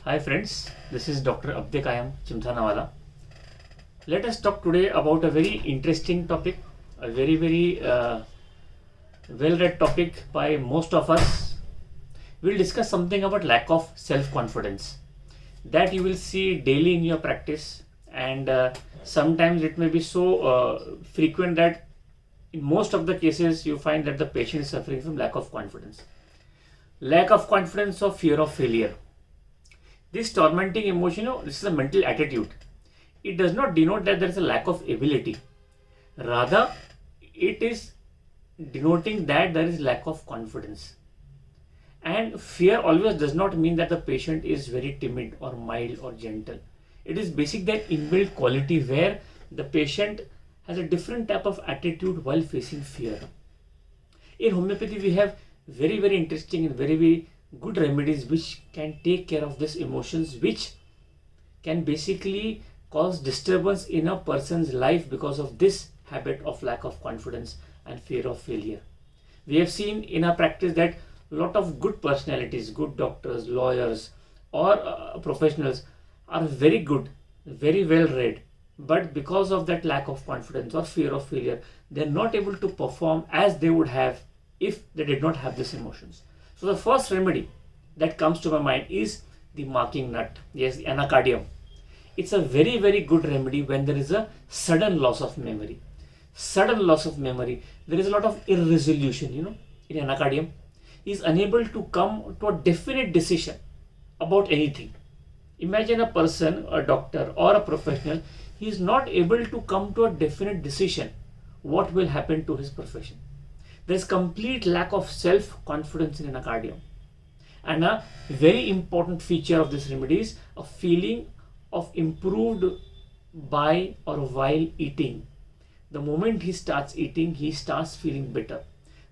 Hi friends, this is Dr. Abdequaem Chimthanawala. Let us talk today about a very interesting topic, a very well-read topic by most of us. We'll discuss something about lack of self-confidence that you will see daily in your practice, and sometimes it may be so frequent that in most of the cases you find that the patient is suffering from lack of confidence. Lack of confidence or fear of failure. This tormenting emotion, this is a mental attitude. It does not denote that there is a lack of ability. Rather, it is denoting that there is lack of confidence. And fear always does not mean that the patient is very timid or mild or gentle. It is basic that inbuilt quality where the patient has a different type of attitude while facing fear. In homeopathy, we have very interesting and very good remedies which can take care of these emotions, which can basically cause disturbance in a person's life because of this habit of lack of confidence and fear of failure. We have seen in our practice that a lot of good personalities, good doctors, lawyers or professionals are very good, very well read, but because of that lack of confidence or fear of failure, they are not able to perform as they would have if they did not have these emotions. So the first remedy that comes to my mind is the marking nut. Yes, the anacardium. It's a very good remedy when there is a sudden loss of memory. Sudden loss of memory. There is a lot of irresolution, in anacardium. He is unable to come to a definite decision about anything. Imagine a person, a doctor or a professional, he is not able to come to a definite decision what will happen to his profession. There is complete lack of self-confidence in anacardium. And a very important feature of this remedy is a feeling of improved by or while eating. The moment he starts eating, he starts feeling better.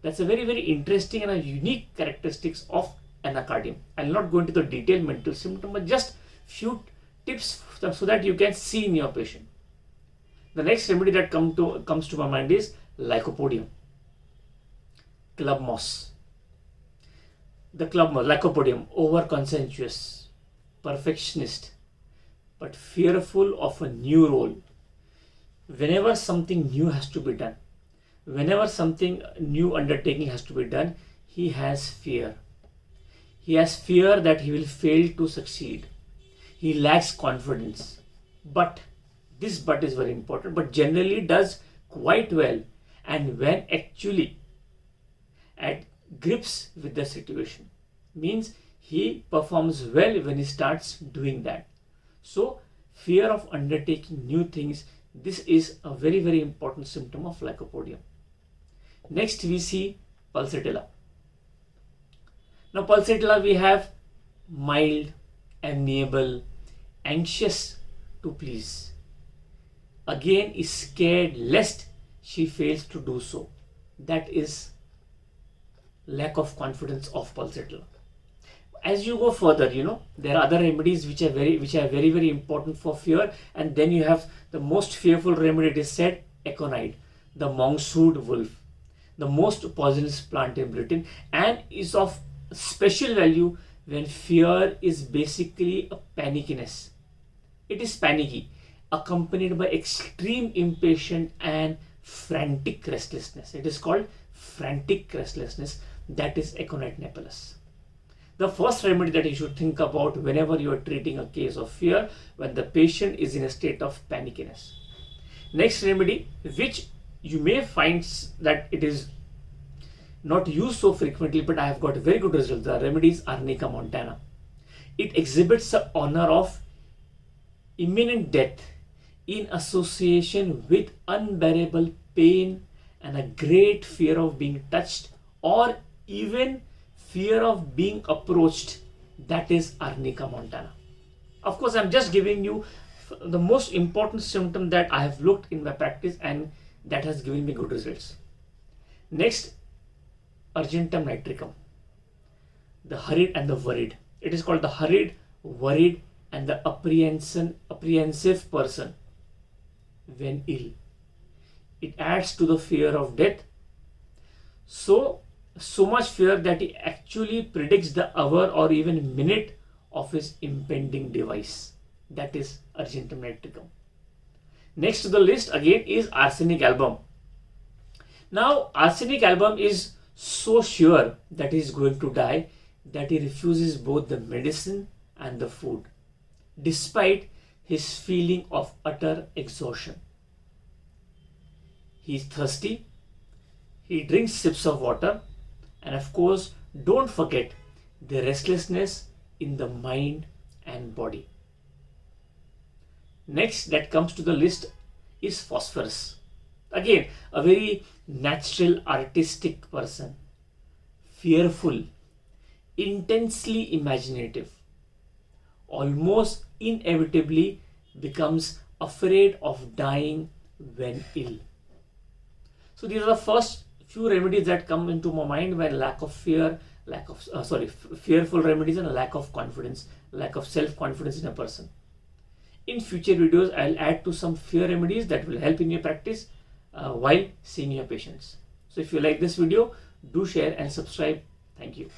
That's a very interesting and a unique characteristics of anacardium. I'll not go into the detailed mental symptom, but just few tips so that you can see in your patient. The next remedy that comes to my mind is lycopodium. Club moss. The club moss, lycopodium, over-conscientious, perfectionist, but fearful of a new role. Whenever something new has to be done, whenever something new undertaking has to be done, he has fear. He has fear that he will fail to succeed. He lacks confidence. But, this but is very important, but generally does quite well. And when actually at grips with the situation, means he performs well when he starts doing that. So fear of undertaking new things, this is a very important symptom of lycopodium. Next we see pulsatilla. Now pulsatilla, we have mild, amiable, anxious to please. Again is scared lest she fails to do so. That is lack of confidence of pulsatilla. As you go further, there are other remedies which are very important for fear, and then you have the most fearful remedy. It is said aconite, the monkshood wolf, the most poisonous plant in Britain, and is of special value when fear is basically a panickiness. It is panicky, accompanied by extreme impatience and frantic restlessness. It is called frantic restlessness. That is aconite napellus. The first remedy that you should think about whenever you are treating a case of fear, when the patient is in a state of panickiness. Next remedy, which you may find that it is not used so frequently, but I have got very good results. The remedy is Arnica montana. It exhibits the honor of imminent death in association with unbearable pain and a great fear of being touched or even fear of being approached. That is Arnica montana. Of course, I'm just giving you the most important symptom that I have looked in my practice and that has given me good results. Next, Argentum nitricum. The hurried and the worried. It is called the hurried, worried and the apprehensive person when ill. It adds to the fear of death. So much fear that he actually predicts the hour or even minute of his impending device, that is argentum nitricum. Next to the list again is arsenic album. Now arsenic album is so sure that he is going to die that he refuses both the medicine and the food, despite his feeling of utter exhaustion. He is thirsty, he drinks sips of water, and of course don't forget the restlessness in the mind and body. Next that comes to the list is phosphorus. Again, a very natural, artistic person, fearful, intensely imaginative, almost inevitably becomes afraid of dying when ill. So these are the first few remedies that come into my mind when lack of fear, fearful remedies and a lack of confidence, lack of self-confidence in a person. In future videos, I'll add to some fear remedies that will help in your practice while seeing your patients. So if you like this video, do share and subscribe. Thank you.